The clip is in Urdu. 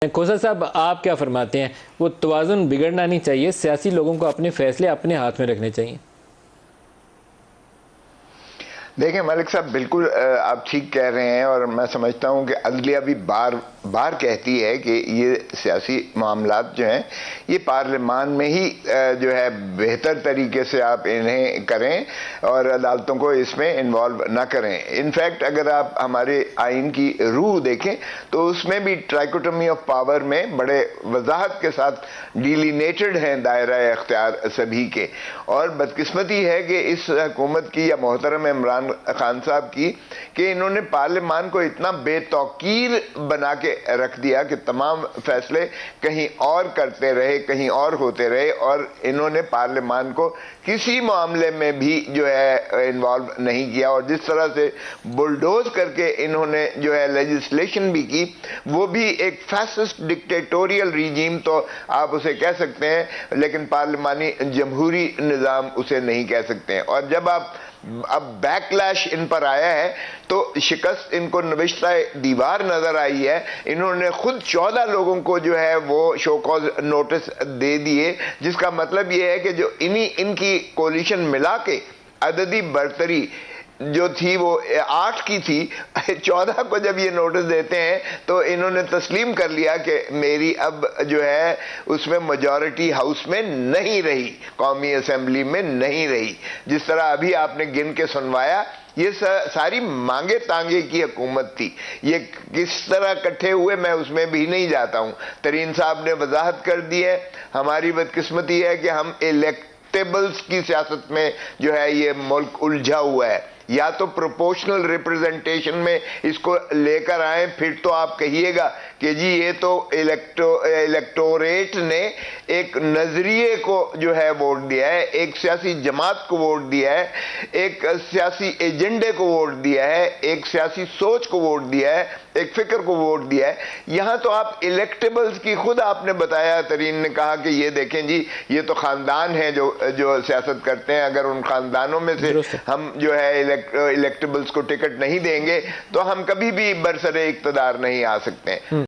کوثر صاحب آپ کیا فرماتے ہیں؟ وہ توازن بگڑنا نہیں چاہیے، سیاسی لوگوں کو اپنے فیصلے اپنے ہاتھ میں رکھنے چاہیے۔ دیکھیں ملک صاحب، بالکل آپ ٹھیک کہہ رہے ہیں، اور میں سمجھتا ہوں کہ عدلیہ بھی بار بار کہتی ہے کہ یہ سیاسی معاملات جو ہیں یہ پارلیمان میں ہی جو ہے بہتر طریقے سے آپ انہیں کریں اور عدالتوں کو اس میں انوالو نہ کریں۔ انفیکٹ اگر آپ ہمارے آئین کی روح دیکھیں تو اس میں بھی ٹرائکوٹمی آف پاور میں بڑے وضاحت کے ساتھ ڈیلینیٹڈ ہیں دائرہ اختیار سبھی کے، اور بدقسمتی ہے کہ اس حکومت کی یا محترم عمران خان صاحب کی کہ انہوں نے پارلیمان کو اتنا بے توقیر بنا کے رکھ دیا کہ تمام فیصلے کہیں اور کرتے رہے، کہیں اور ہوتے رہے، اور انہوں نے پارلیمان کو کسی معاملے میں بھی جو ہے انوالو نہیں کیا، اور جس طرح سے بلڈوز کر کے انہوں نے جو ہے لیجسلیشن بھی کی، وہ بھی ایک فیسسٹ ڈکٹیٹوریل ریجیم تو آپ اسے کہہ سکتے ہیں، لیکن پارلیمانی جمہوری نظام اسے نہیں کہہ سکتے ہیں۔ اور جب اب بیک لیش ان پر آیا ہے تو شکست ان کو نوشتہ دیوار نظر آئی ہے۔ انہوں نے خود 14 لوگوں کو جو ہے وہ شو کاز نوٹس دے دیے، جس کا مطلب یہ ہے کہ جو ان کی کولیشن ملا کے عددی برتری جو تھی وہ 8 کی تھی، 14 کو جب یہ نوٹس دیتے ہیں تو انہوں نے تسلیم کر لیا کہ میری اب جو ہے اس میں میجورٹی ہاؤس میں نہیں رہی، قومی اسمبلی میں نہیں رہی۔ جس طرح ابھی آپ نے گن کے سنوایا، یہ ساری مانگے تانگے کی حکومت تھی۔ یہ کس طرح اکٹھے ہوئے میں اس میں بھی نہیں جاتا ہوں، ترین صاحب نے وضاحت کر دی ہے۔ ہماری بدقسمتی ہے کہ ہم الیکٹیبلز کی سیاست میں جو ہے یہ ملک الجھا ہوا ہے۔ یا تو پروپورشنل ریپرزنٹیشن میں اس کو لے کر آئیں، پھر تو آپ کہیے گا کہ جی یہ تو الیکٹوریٹ نے ایک نظریے کو جو ہے ووٹ دیا ہے، ایک سیاسی جماعت کو ووٹ دیا ہے، ایک سیاسی ایجنڈے کو ووٹ دیا ہے، ایک سیاسی سوچ کو ووٹ دیا ہے، ایک فکر کو ووٹ دیا ہے۔ یہاں تو آپ الیکٹیبلز کی خود آپ نے بتایا، ترین نے کہا کہ یہ دیکھیں جی یہ تو خاندان ہیں جو سیاست کرتے ہیں، اگر ان خاندانوں میں سے ہم جو ہے الیکٹیبلز کو ٹکٹ نہیں دیں گے تو ہم کبھی بھی برسر اقتدار نہیں آ سکتے ہیں۔